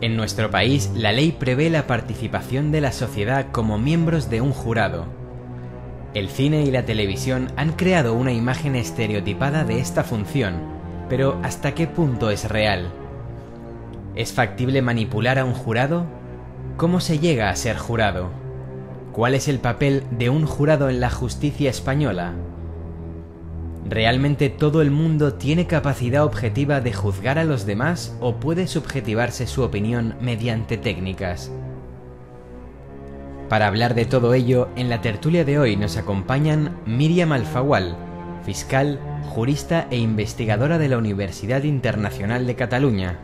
En nuestro país, la ley prevé la participación de la sociedad como miembros de un jurado. El cine y la televisión han creado una imagen estereotipada de esta función, pero ¿hasta qué punto es real? ¿Es factible manipular a un jurado? ¿Cómo se llega a ser jurado? ¿Cuál es el papel de un jurado en la justicia española? ¿Realmente todo el mundo tiene capacidad objetiva de juzgar a los demás o puede subjetivarse su opinión mediante técnicas? Para hablar de todo ello, en la tertulia de hoy nos acompañan Míriam Alfagual, fiscal, jurista e investigadora de la Universidad Internacional de Cataluña;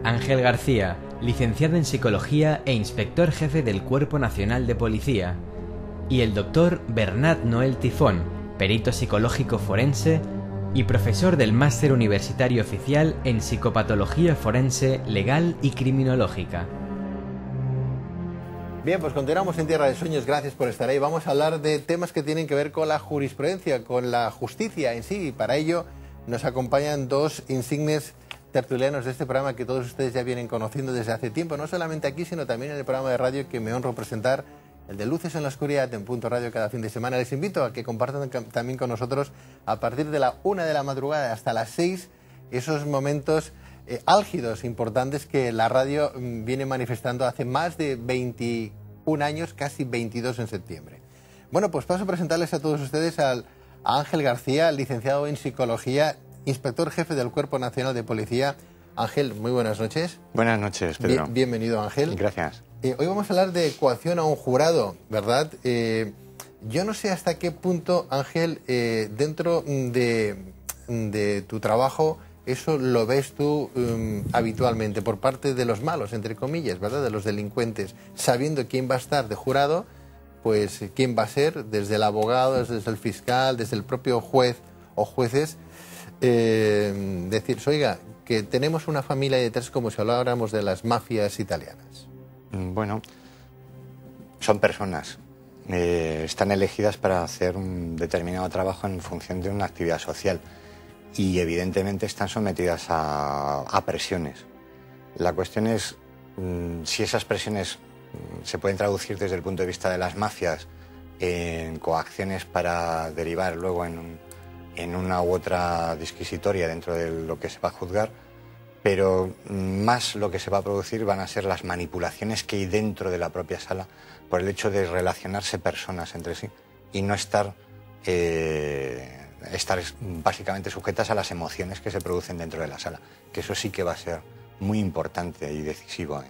Ángel García, licenciado en Psicología e inspector jefe del Cuerpo Nacional de Policía; y el doctor Bernat Noel Tifón, perito psicológico forense y profesor del Máster Universitario Oficial en Psicopatología Forense, Legal y Criminológica. Bien, pues continuamos en Tierra de Sueños. Gracias por estar ahí. Vamos a hablar de temas que tienen que ver con la jurisprudencia, con la justicia en sí. Y para ello nos acompañan dos insignes tertulianos de este programa que todos ustedes ya vienen conociendo desde hace tiempo, no solamente aquí, sino también en el programa de radio que me honro presentar, el de Luces en la Oscuridad, en Punto Radio, cada fin de semana. Les invito a que compartan también con nosotros a partir de la 1 de la madrugada hasta las 6 esos momentos álgidos, importantes, que la radio viene manifestando hace más de 21 años, casi 22 en septiembre. Bueno, pues paso a presentarles a todos ustedes a Ángel García, licenciado en Psicología, inspector jefe del Cuerpo Nacional de Policía. Ángel, muy buenas noches. Buenas noches, Pedro. Bienvenido, Ángel. Gracias. Hoy vamos a hablar de coacción a un jurado, ¿verdad? Yo no sé hasta qué punto, Ángel, dentro de tu trabajo, eso lo ves tú habitualmente por parte de los malos, entre comillas, ¿verdad? De los delincuentes, sabiendo quién va a estar de jurado, pues quién va a ser, desde el abogado, desde el fiscal, desde el propio juez o jueces, decir, oiga, que tenemos una familia detrás como si habláramos de las mafias italianas. Bueno, son personas, están elegidas para hacer un determinado trabajo en función de una actividad social y evidentemente están sometidas a presiones. La cuestión es si esas presiones se pueden traducir desde el punto de vista de las mafias en coacciones para derivar luego en una u otra disquisitoria dentro de lo que se va a juzgar, pero más lo que se va a producir van a ser las manipulaciones que hay dentro de la propia sala por el hecho de relacionarse personas entre sí y no estar básicamente sujetas a las emociones que se producen dentro de la sala, que eso sí que va a ser muy importante y decisivo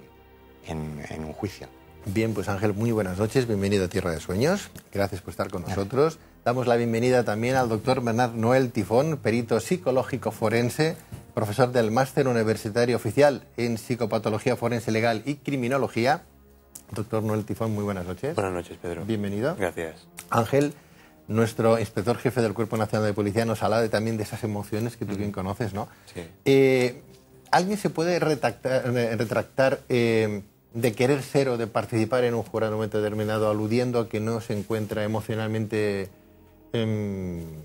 en un juicio. Bien, pues Ángel, muy buenas noches, bienvenido a Tierra de Sueños, gracias por estar con nosotros. Damos la bienvenida también al doctor Bernat Noel Tifón, perito psicológico forense, profesor del Máster Universitario Oficial en Psicopatología Forense, Legal y Criminología. Doctor Noel Tifón, muy buenas noches. Buenas noches, Pedro. Bienvenido. Gracias. Ángel, nuestro inspector jefe del Cuerpo Nacional de Policía, nos habla también de esas emociones que tú bien conoces, ¿no? Sí. ¿Alguien se puede retractar de querer ser o de participar en un jurado en un momento determinado aludiendo a que no se encuentra emocionalmente en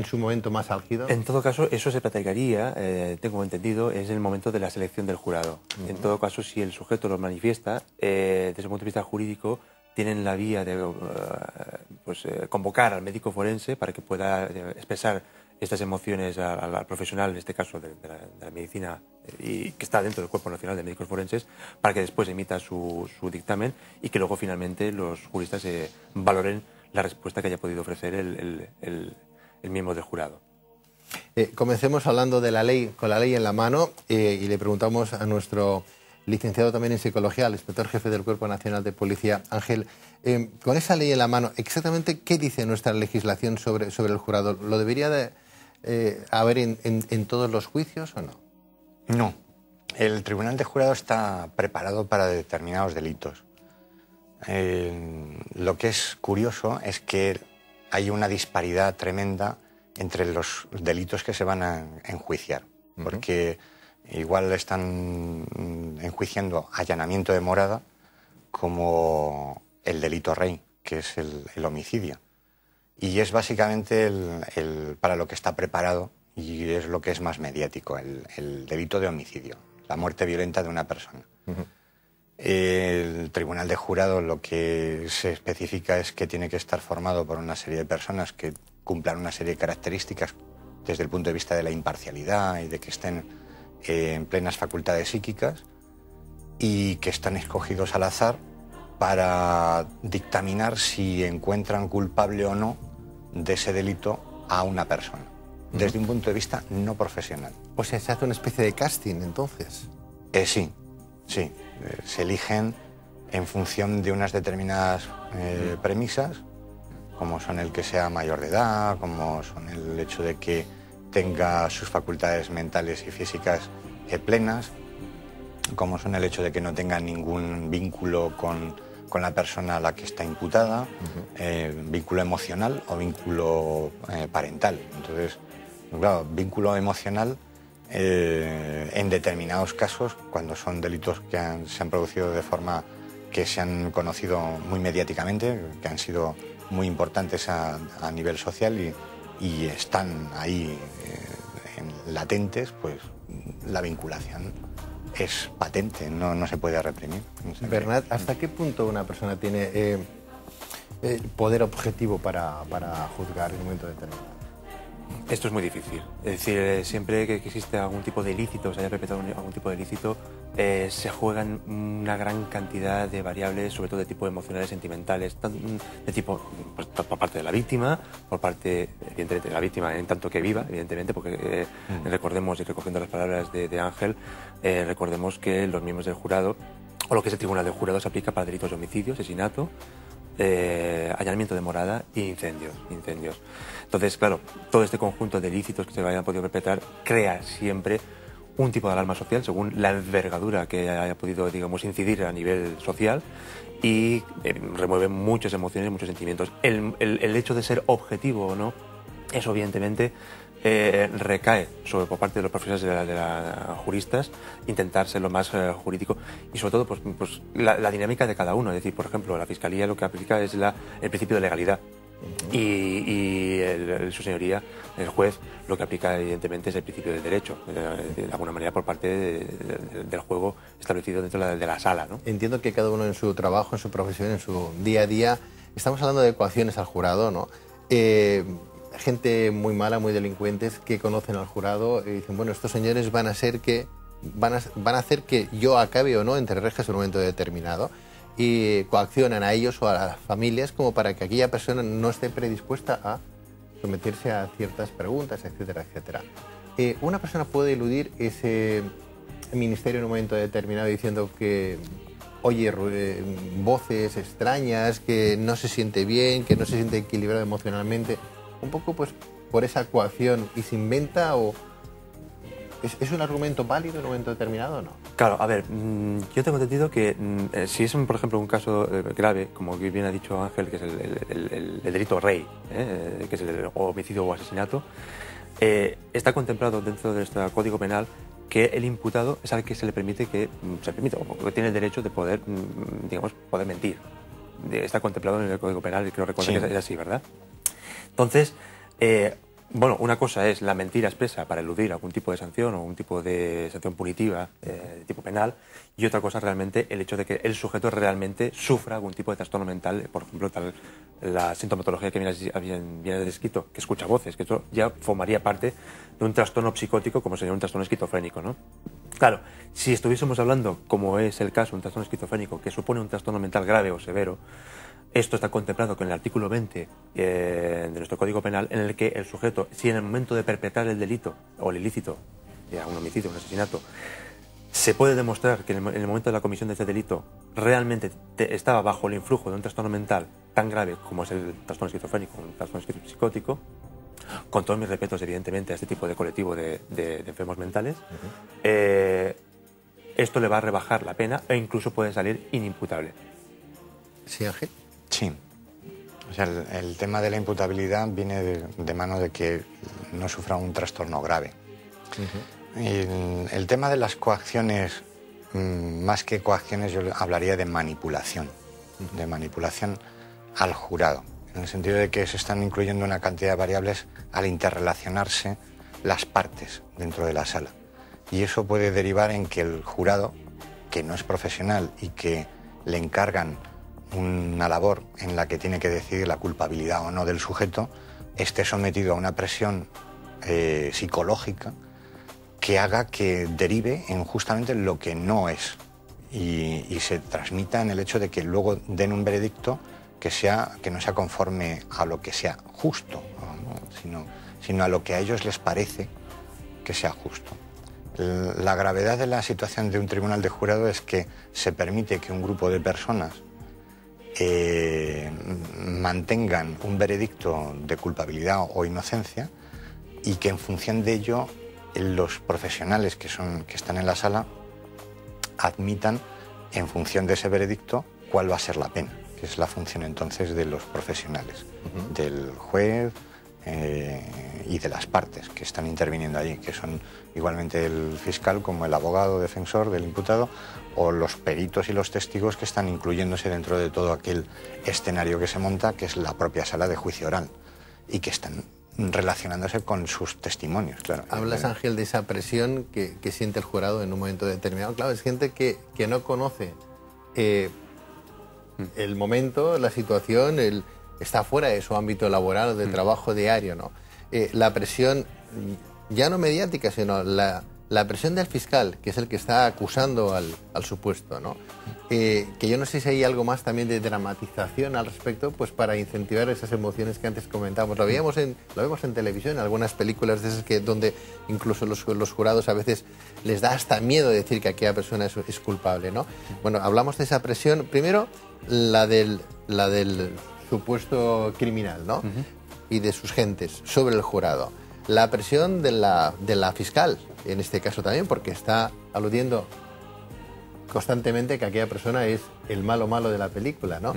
su momento más álgido? En todo caso, eso se platicaría, tengo entendido, es el momento de la selección del jurado. En todo caso, si el sujeto lo manifiesta, desde el punto de vista jurídico, tienen la vía de convocar al médico forense para que pueda expresar estas emociones al profesional, en este caso de la medicina, y que está dentro del Cuerpo Nacional de Médicos Forenses, para que después emita su dictamen y que luego finalmente los juristas valoren la respuesta que haya podido ofrecer el miembro del jurado. Comencemos hablando de la ley, con la ley en la mano, y le preguntamos a nuestro licenciado también en Psicología, al inspector jefe del Cuerpo Nacional de Policía, Ángel, con esa ley en la mano, exactamente qué dice nuestra legislación sobre el jurado. ¿Lo debería de haber en todos los juicios o no? No. El Tribunal de Jurado está preparado para determinados delitos. Lo que es curioso es que hay una disparidad tremenda entre los delitos que se van a enjuiciar, porque igual están enjuiciando allanamiento de morada como el delito rey, que es el homicidio. Y es básicamente para lo que está preparado y es lo que es más mediático, el delito de homicidio, la muerte violenta de una persona. El tribunal de jurado lo que se especifica es que tiene que estar formado por una serie de personas que cumplan una serie de características desde el punto de vista de la imparcialidad y de que estén en plenas facultades psíquicas y que están escogidos al azar para dictaminar si encuentran culpable o no de ese delito a una persona, desde un punto de vista no profesional. O sea, se hace una especie de casting, entonces. Sí. Se eligen en función de unas determinadas premisas, como son el que sea mayor de edad, como son el hecho de que tenga sus facultades mentales y físicas plenas, como son el hecho de que no tenga ningún vínculo con la persona a la que está imputada, vínculo emocional o vínculo parental. Entonces, claro, vínculo emocional en determinados casos, cuando son delitos que se han producido de forma que se han conocido muy mediáticamente, que han sido muy importantes a nivel social y están ahí latentes, pues la vinculación es patente, no se puede reprimir. Bernat, ¿hasta qué punto una persona tiene poder objetivo para juzgar en un momento determinado? Esto es muy difícil. Es decir, siempre que existe algún tipo de ilícito, se haya perpetrado algún tipo de ilícito, se juegan una gran cantidad de variables, sobre todo de tipo emocionales, sentimentales, de tipo pues, por parte de la víctima, por parte, evidentemente, de la víctima en tanto que viva, evidentemente, porque recordemos, y recogiendo las palabras de Ángel, recordemos que los miembros del jurado, o lo que es el tribunal del jurado, se aplica para delitos de homicidio, asesinato, allanamiento de morada e incendios. Entonces, claro, todo este conjunto de ilícitos que se hayan podido perpetrar crea siempre un tipo de alarma social según la envergadura que haya podido, digamos, incidir a nivel social y remueve muchas emociones, muchos sentimientos. El hecho de ser objetivo o no, eso evidentemente recae por parte de los profesionales de la juristas intentar ser lo más jurídico y sobre todo pues la dinámica de cada uno. Es decir, por ejemplo, la Fiscalía lo que aplica es el principio de legalidad y su señoría, el juez, lo que aplica evidentemente es el principio del derecho, de alguna manera por parte del juego establecido dentro de la sala, ¿no? Entiendo que cada uno en su trabajo, en su profesión, en su día a día, estamos hablando de ecuaciones al jurado, ¿no? Gente muy mala, muy delincuentes que conocen al jurado y dicen, bueno, estos señores van a hacer que yo acabe o no entre rejas en un momento determinado, y coaccionan a ellos o a las familias como para que aquella persona no esté predispuesta a someterse a ciertas preguntas, etcétera, etcétera. Una persona puede eludir ese ministerio en un momento determinado diciendo que oye voces extrañas, que no se siente bien, que no se siente equilibrado emocionalmente, un poco pues por esa coacción, y se inventa, o ¿es un argumento válido en un momento determinado o no? Claro, a ver, yo tengo entendido que si es, por ejemplo, un caso grave, como bien ha dicho Ángel, que es el delito rey, que es el homicidio o asesinato, está contemplado dentro de nuestro Código Penal que el imputado es al que se le permite o que tiene el derecho de poder, digamos, poder mentir. Está contemplado en el Código Penal y creo recordar que es así, ¿verdad? Entonces, bueno, una cosa es la mentira expresa para eludir algún tipo de sanción o un tipo de sanción punitiva de tipo penal, y otra cosa realmente el hecho de que el sujeto realmente sufra algún tipo de trastorno mental, por ejemplo, la sintomatología que viene descrito, que escucha voces, que eso ya formaría parte de un trastorno psicótico como sería un trastorno esquizofrénico, ¿no? Claro, si estuviésemos hablando, como es el caso, un trastorno esquizofrénico que supone un trastorno mental grave o severo, esto está contemplado con el artículo 20 de nuestro Código Penal, en el que el sujeto, si en el momento de perpetrar el delito o el ilícito, ya un homicidio, un asesinato, se puede demostrar que en el momento de la comisión de ese delito realmente estaba bajo el influjo de un trastorno mental tan grave como es el trastorno esquizofrénico o un trastorno psicótico, con todos mis respetos, evidentemente, a este tipo de colectivo de enfermos mentales, esto le va a rebajar la pena e incluso puede salir inimputable. ¿Sí, Ángel? Sí. O sea, el tema de la imputabilidad viene de mano de que no sufra un trastorno grave. Y el tema de las coacciones, más que coacciones, yo hablaría de manipulación al jurado, en el sentido de que se están incluyendo una cantidad de variables al interrelacionarse las partes dentro de la sala. Y eso puede derivar en que el jurado que no es profesional y que le encargan una labor en la que tiene que decidir la culpabilidad o no del sujeto, esté sometido a una presión psicológica que haga que derive en justamente lo que no es y se transmita en el hecho de que luego den un veredicto que no sea conforme a lo que sea justo, ¿no? sino a lo que a ellos les parece que sea justo. La gravedad de la situación de un tribunal de jurado es que se permite que un grupo de personas mantengan un veredicto de culpabilidad o inocencia y que en función de ello los profesionales que están en la sala admitan en función de ese veredicto cuál va a ser la pena, que es la función entonces de los profesionales, del juez y de las partes que están interviniendo allí, que son igualmente el fiscal como el abogado defensor del imputado o los peritos y los testigos que están incluyéndose dentro de todo aquel escenario que se monta, que es la propia sala de juicio oral, y que están relacionándose con sus testimonios, claro. Hablas, Ángel, de esa presión que siente el jurado en un momento determinado. Claro, es gente que no conoce el momento, la situación, está fuera de su ámbito laboral o de trabajo diario, ¿no? La presión, ya no mediática, sino la presión del fiscal, que es el que está acusando al supuesto, ¿no? Que yo no sé si hay algo más también de dramatización al respecto, pues para incentivar esas emociones que antes comentábamos. Lo vemos en televisión, en algunas películas de esas donde incluso los jurados a veces les da hasta miedo decir que aquella persona es culpable, ¿no? Bueno, hablamos de esa presión. Primero, la del supuesto criminal, ¿no? Y de sus gentes sobre el jurado. La presión de la fiscal, en este caso también, porque está aludiendo constantemente que aquella persona es el malo de la película, ¿no?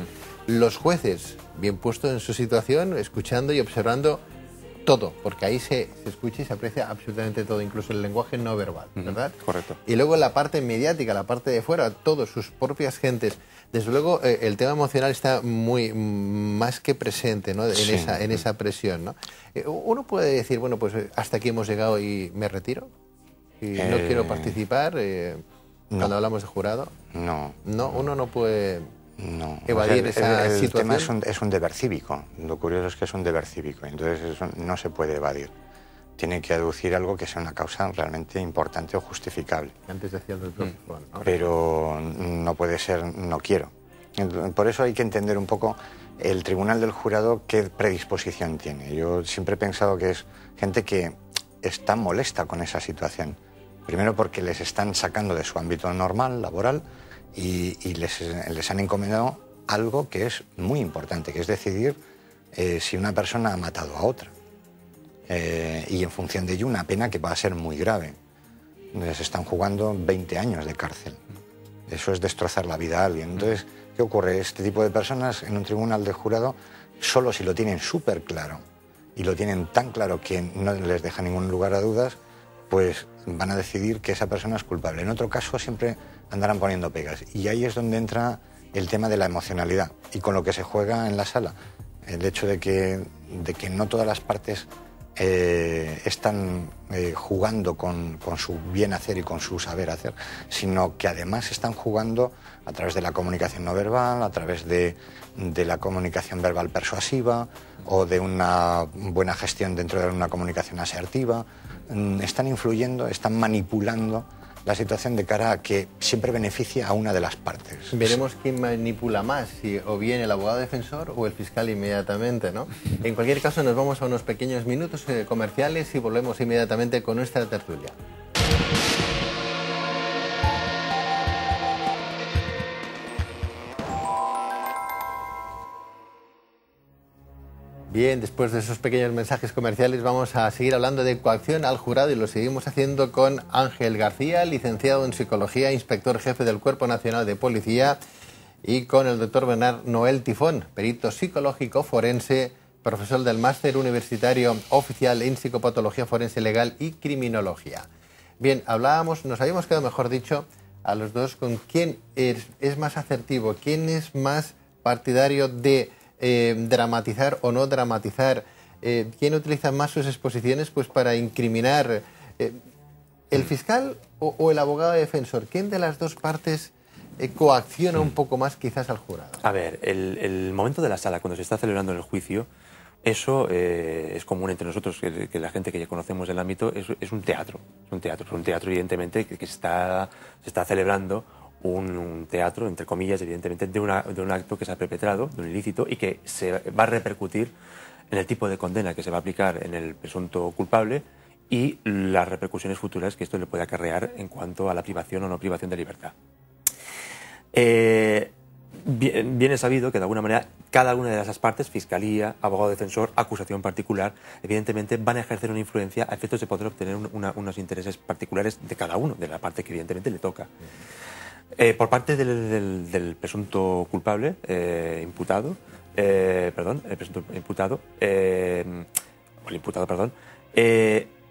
Los jueces, bien puestos en su situación, escuchando y observando todo, porque ahí se escucha y se aprecia absolutamente todo, incluso el lenguaje no verbal, ¿verdad? Correcto. Y luego la parte mediática, la parte de fuera, todos, sus propias gentes. Desde luego, el tema emocional está más que presente, ¿no? En esa presión, ¿no? Uno puede decir, bueno, pues hasta aquí hemos llegado y me retiro, y no quiero participar, cuando hablamos de jurado. No. No, uno no puede evadir esa situación. El tema es un deber cívico. Lo curioso es que es un deber cívico, entonces eso no se puede evadir. Tiene que aducir algo que sea una causa realmente importante o justificable. Antes decía el doctor, ¿no? Pero no puede ser, no quiero. Por eso hay que entender un poco el tribunal del jurado qué predisposición tiene. Yo siempre he pensado que es gente que está molesta con esa situación. Primero porque les están sacando de su ámbito normal, laboral, y les han encomendado algo que es muy importante, que es decidir si una persona ha matado a otra. Y en función de ello una pena que va a ser muy grave. Les están jugando 20 años de cárcel. Eso es destrozar la vida a alguien. Entonces, ¿qué ocurre? Este tipo de personas en un tribunal de jurado, solo si lo tienen súper claro y lo tienen tan claro que no les deja ningún lugar a dudas, pues van a decidir que esa persona es culpable. En otro caso siempre andarán poniendo pegas. Y ahí es donde entra el tema de la emocionalidad y con lo que se juega en la sala. El hecho de que no todas las partes están jugando con su bien hacer y con su saber hacer, sino que además están jugando a través de la comunicación no verbal, a través de la comunicación verbal persuasiva o de una buena gestión dentro de una comunicación asertiva. Están influyendo, están manipulando la situación de cara a que siempre beneficie a una de las partes. Veremos quién manipula más, si o bien el abogado defensor o el fiscal inmediatamente, ¿no? En cualquier caso, nos vamos a unos pequeños minutos comerciales y volvemos inmediatamente con nuestra tertulia. Bien, después de esos pequeños mensajes comerciales vamos a seguir hablando de coacción al jurado y lo seguimos haciendo con Ángel García, licenciado en Psicología, inspector jefe del Cuerpo Nacional de Policía, y con el doctor Bernard Noel Tifón, perito psicológico forense, profesor del Máster Universitario Oficial en Psicopatología Forense Legal y Criminología. Bien, nos habíamos quedado, mejor dicho, a los dos con quién es más asertivo, quién es más partidario de dramatizar o no dramatizar, quién utiliza más sus exposiciones pues para incriminar ¿El fiscal o el abogado defensor? ¿Quién de las dos partes coacciona un poco más quizás al jurado? A ver, el momento de la sala, cuando se está celebrando el juicio, eso es común entre nosotros, que la gente que ya conocemos el ámbito, es un teatro. Es un teatro evidentemente, que se está celebrando un teatro, entre comillas, evidentemente, de un acto que se ha perpetrado, de un ilícito, y que se va a repercutir en el tipo de condena que se va a aplicar en el presunto culpable y las repercusiones futuras que esto le puede acarrear en cuanto a la privación o no privación de libertad. Bien es sabido que de alguna manera cada una de esas partes, fiscalía, abogado defensor, acusación particular, evidentemente van a ejercer una influencia a efectos de poder obtener unos intereses particulares de cada uno, de la parte que evidentemente le toca. Por parte del presunto culpable, imputado,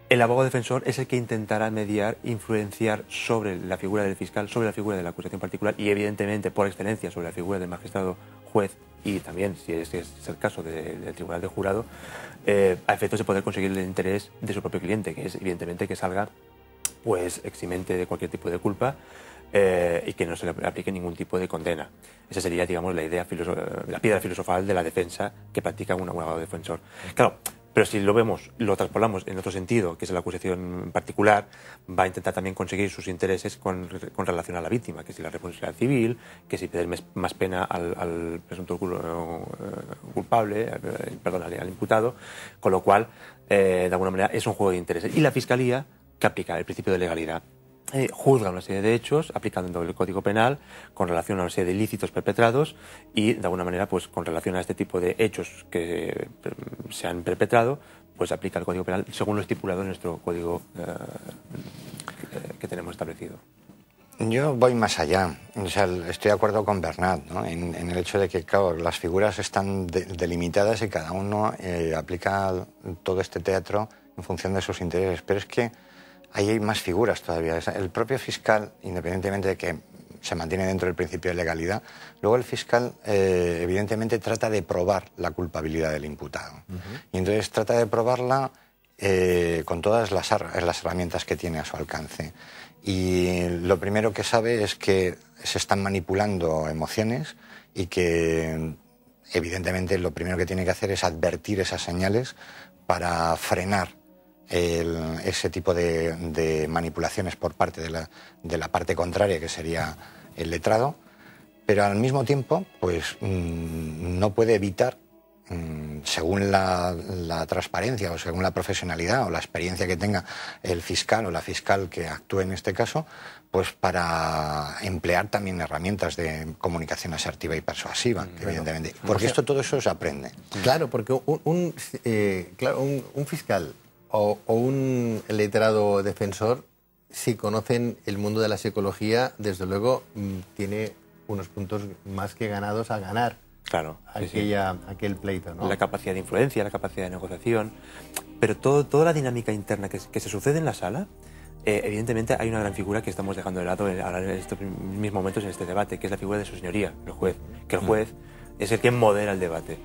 el abogado defensor es el que intentará mediar, influenciar sobre la figura del fiscal, sobre la figura de la acusación particular y, evidentemente, por excelencia, sobre la figura del magistrado juez y también, si es el caso del tribunal de jurado, a efectos de poder conseguir el interés de su propio cliente, que es, evidentemente, que salga pues eximente de cualquier tipo de culpa y que no se le aplique ningún tipo de condena. Esa sería, digamos, la piedra filosofal de la defensa que practica un abogado defensor. Claro, pero si lo vemos, lo traspolamos en otro sentido, que es la acusación particular, va a intentar también conseguir sus intereses con relación a la víctima, que si la responsabilidad civil, que si pedir más pena al presunto culpable, al imputado, con lo cual, de alguna manera, es un juego de intereses. Y la Fiscalía, que aplica el principio de legalidad, juzga una serie de hechos aplicando el Código Penal con relación a una serie de ilícitos perpetrados y, de alguna manera, pues con relación a este tipo de hechos que se han perpetrado, pues aplica el Código Penal según lo estipulado en nuestro Código que tenemos establecido. Yo voy más allá. O sea, estoy de acuerdo con Bernat, ¿no? en el hecho de que, claro, las figuras están delimitadas y cada uno aplica todo este teatro en función de sus intereses. Pero es que ahí hay más figuras todavía. El propio fiscal, independientemente de que se mantiene dentro del principio de legalidad, luego el fiscal evidentemente trata de probar la culpabilidad del imputado. Y entonces trata de probarla con todas las herramientas que tiene a su alcance. Y lo primero que sabe es que se están manipulando emociones y que evidentemente lo primero que tiene que hacer es advertir esas señales para frenar ese tipo de manipulaciones por parte de la parte contraria, que sería el letrado, pero al mismo tiempo pues no puede evitar, según la transparencia o según la profesionalidad o la experiencia que tenga el fiscal o la fiscal que actúe en este caso, pues para emplear también herramientas de comunicación asertiva y persuasiva, evidentemente, porque todo eso se aprende. Claro, porque un fiscal o un letrado defensor, si conocen el mundo de la psicología, desde luego tiene unos puntos más que ganados a ganar. Claro, aquel pleito, ¿no? La capacidad de influencia, la capacidad de negociación, pero toda la dinámica interna que se sucede en la sala, evidentemente hay una gran figura que estamos dejando de lado ahora en estos mismos momentos en este debate, que es la figura de su señoría, el juez. Que el juez es el que modera el debate.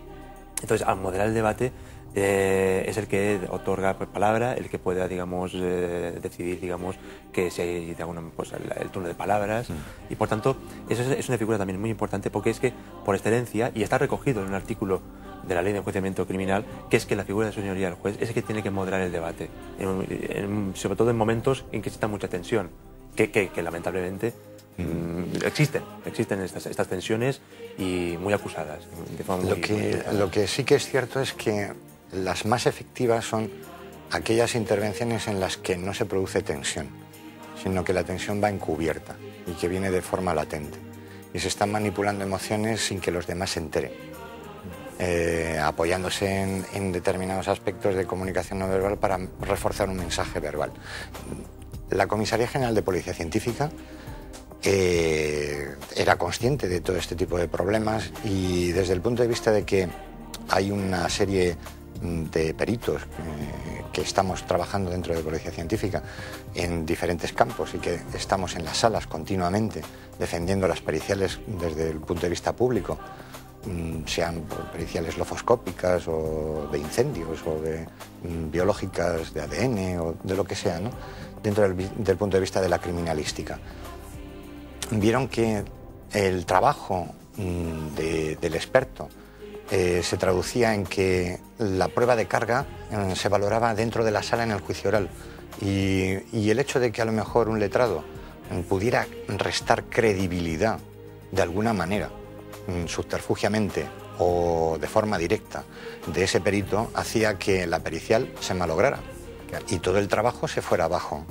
Entonces, al moderar el debate, es el que otorga palabra, el que pueda, digamos, decidir, digamos, que si hay pues, el turno de palabras. Y por tanto, eso es una figura también muy importante, porque es que, por excelencia, y está recogido en un artículo de la Ley de Enjuiciamiento Criminal, que es que la figura de su señoría, el juez, es el que tiene que moderar el debate, sobre todo en momentos en que exista mucha tensión, que lamentablemente existen estas tensiones y muy acusadas. De forma lo que sí que es cierto es que las más efectivas son aquellas intervenciones en las que no se produce tensión, sino que la tensión va encubierta y que viene de forma latente. Y se están manipulando emociones sin que los demás se enteren, apoyándose en determinados aspectos de comunicación no verbal para reforzar un mensaje verbal. La Comisaría General de Policía Científica era consciente de todo este tipo de problemas y desde el punto de vista de que hay una serie de peritos que estamos trabajando dentro de Policía Científica en diferentes campos y que estamos en las salas continuamente defendiendo las periciales desde el punto de vista público sean periciales lofoscópicas o de incendios o de biológicas de ADN o de lo que sea, ¿no? Dentro del punto de vista de la criminalística. Vieron que el trabajo del experto se traducía en que la prueba de carga se valoraba dentro de la sala en el juicio oral y el hecho de que a lo mejor un letrado pudiera restar credibilidad de alguna manera, subterfugiamente o de forma directa, de ese perito, hacía que la pericial se malograra y todo el trabajo se fuera abajo.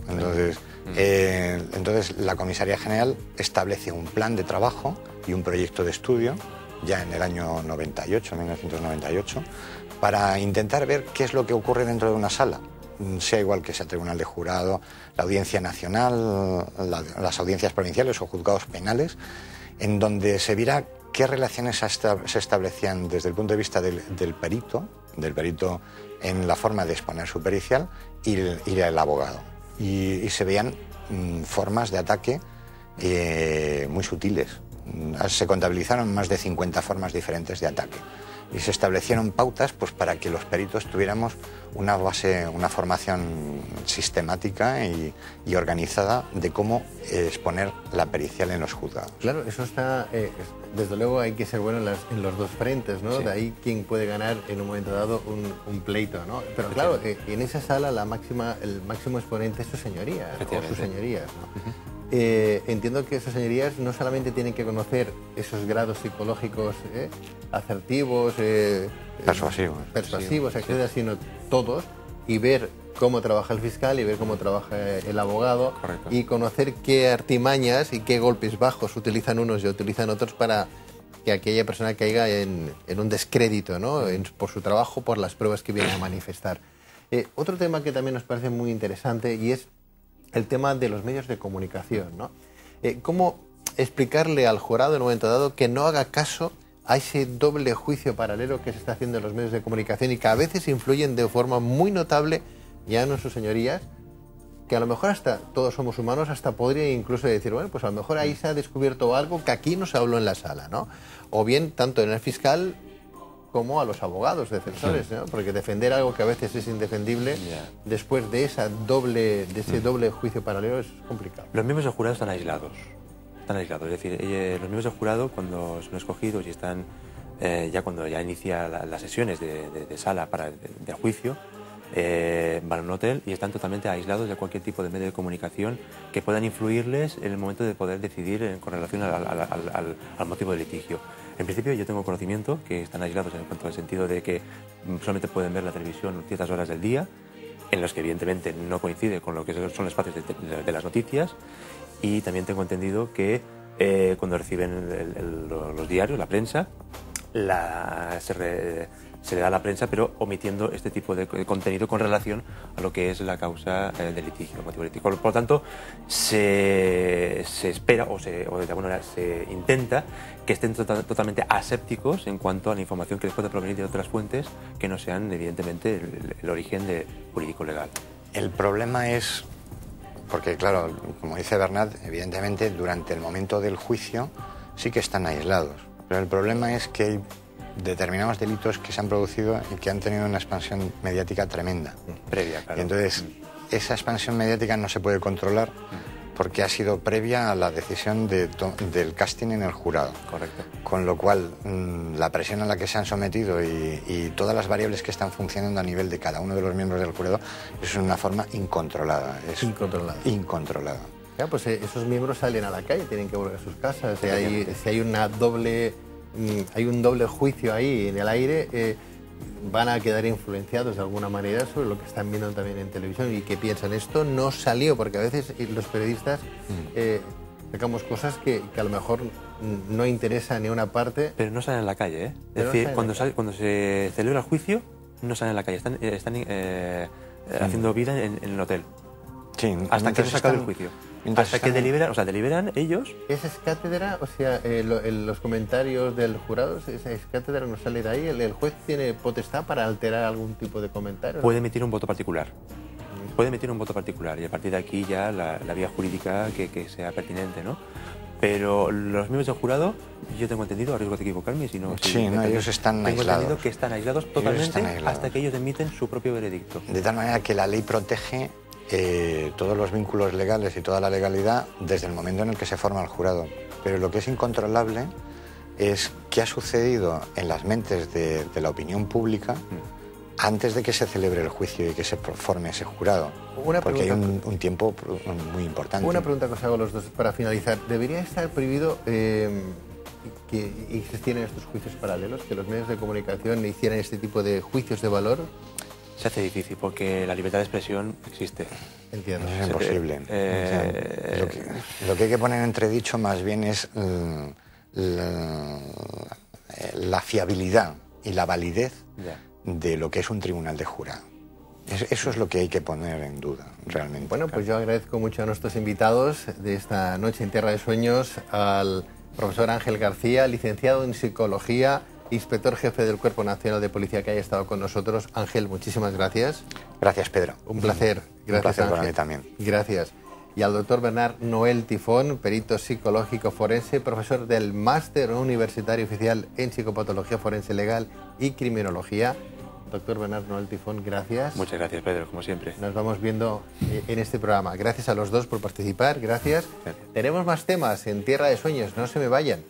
Entonces la Comisaría General establece un plan de trabajo y un proyecto de estudio ya en el año 1998, para intentar ver qué es lo que ocurre dentro de una sala, sea igual que sea tribunal de jurado, la Audiencia Nacional, las audiencias provinciales o juzgados penales, en donde se viera qué relaciones se establecían desde el punto de vista del perito en la forma de exponer su pericial y el abogado. Y se veían formas de ataque muy sutiles. Se contabilizaron más de 50 formas diferentes de ataque y se establecieron pautas pues para que los peritos tuviéramos una base, una formación sistemática y organizada de cómo exponer la pericial en los juzgados. Claro, eso está, desde luego hay que ser bueno en los dos frentes, ¿no? Sí. De ahí quien puede ganar en un momento dado un pleito, ¿no? Pero claro, en esa sala el máximo exponente es su señoría o sus señorías, ¿no? Entiendo que esas señorías no solamente tienen que conocer esos grados psicológicos asertivos, persuasivos, etcétera, sino todos, y ver cómo trabaja el fiscal y ver cómo trabaja el abogado. Correcto. Y conocer qué artimañas y qué golpes bajos utilizan unos y utilizan otros para que aquella persona caiga en un descrédito, ¿no? Por su trabajo, por las pruebas que viene a manifestar. Otro tema que también nos parece muy interesante y es el tema de los medios de comunicación, ¿no? ¿Cómo explicarle al jurado en un momento dado que no haga caso a ese doble juicio paralelo que se está haciendo en los medios de comunicación y que a veces influyen de forma muy notable, ya no en sus señorías, que a lo mejor hasta todos somos humanos, hasta podría incluso decir, bueno, pues a lo mejor ahí se ha descubierto algo que aquí no se habló en la sala, ¿no? O bien tanto en el fiscal como a los abogados defensores, ¿no? Porque defender algo que a veces es indefendible, después de ese doble juicio paralelo es complicado. Los miembros del jurado están aislados, es decir, los miembros del jurado cuando son escogidos y están cuando ya inicia las sesiones de sala del juicio, van a un hotel y están totalmente aislados de cualquier tipo de medio de comunicación que puedan influirles en el momento de poder decidir con relación al motivo del litigio. En principio yo tengo conocimiento que están aislados en cuanto al sentido de que solamente pueden ver la televisión ciertas horas del día, en los que evidentemente no coincide con lo que son los espacios de las noticias, y también tengo entendido que cuando reciben los diarios, la prensa, se le da a la prensa, pero omitiendo este tipo de contenido con relación a lo que es la causa del litigio, el motivo del litigio. Por lo tanto, se espera o de alguna manera se intenta que estén totalmente asépticos en cuanto a la información que les puede provenir de otras fuentes que no sean, evidentemente, el origen jurídico-legal. El problema es, porque claro, como dice Bernat, evidentemente durante el momento del juicio sí que están aislados, pero el problema es que hay determinados delitos que se han producido y que han tenido una expansión mediática tremenda. Previa, claro. Y entonces, esa expansión mediática no se puede controlar porque ha sido previa a la decisión del casting en el jurado. Correcto. Con lo cual, la presión a la que se han sometido y todas las variables que están funcionando a nivel de cada uno de los miembros del jurado es una forma incontrolada. Incontrolada. Ya, pues esos miembros salen a la calle, tienen que volver a sus casas. Si hay un doble juicio ahí en el aire, van a quedar influenciados de alguna manera sobre lo que están viendo también en televisión y que piensan, esto no salió, porque a veces los periodistas sacamos cosas que a lo mejor no interesa ni una parte. Pero no salen a la calle, ¿eh? Es decir, cuando se celebra el juicio, no salen a la calle, están haciendo vida en el hotel. Sí, hasta que no se acabe el juicio. Hasta que deliberan ellos. ¿Esa es cátedra? O sea, los comentarios del jurado, ¿esa es cátedra? ¿No sale de ahí? ¿El juez tiene potestad para alterar algún tipo de comentario? Puede emitir un voto particular. Puede emitir un voto particular y a partir de aquí ya la vía jurídica que sea pertinente, ¿no? Pero los miembros del jurado, yo tengo entendido, a riesgo de equivocarme, si no... Sí, no, ellos están tengo aislados. entendido que están aislados totalmente están aislados. hasta que ellos emiten su propio veredicto. De tal manera que la ley protege todos los vínculos legales y toda la legalidad desde el momento en el que se forma el jurado. Pero lo que es incontrolable es qué ha sucedido en las mentes de la opinión pública antes de que se celebre el juicio y que se forme ese jurado. Porque hay un tiempo muy importante. Una pregunta que os hago a los dos para finalizar. ¿Debería estar prohibido que existieran estos juicios paralelos, que los medios de comunicación hicieran este tipo de juicios de valor? Se hace difícil porque la libertad de expresión existe. Entiendo. Es imposible. Lo que hay que poner en entredicho más bien es la fiabilidad y la validez de lo que es un tribunal de jurado. Eso es lo que hay que poner en duda, realmente. Bueno, pues yo agradezco mucho a nuestros invitados de esta noche en Tierra de Sueños, al profesor Ángel García, licenciado en Psicología, inspector jefe del Cuerpo Nacional de Policía, que haya estado con nosotros. Ángel, muchísimas gracias. Gracias, Pedro. Un placer. Gracias, un placer Ángel. para mí también. Gracias. Y al doctor Bernard Noel Tifón, perito psicológico forense, profesor del Máster Universitario Oficial en Psicopatología Forense Legal y Criminología. Doctor Bernard Noel Tifón, gracias. Muchas gracias, Pedro, como siempre. Nos vamos viendo en este programa. Gracias a los dos por participar, gracias. Tenemos más temas en Tierra de Sueños, no se me vayan.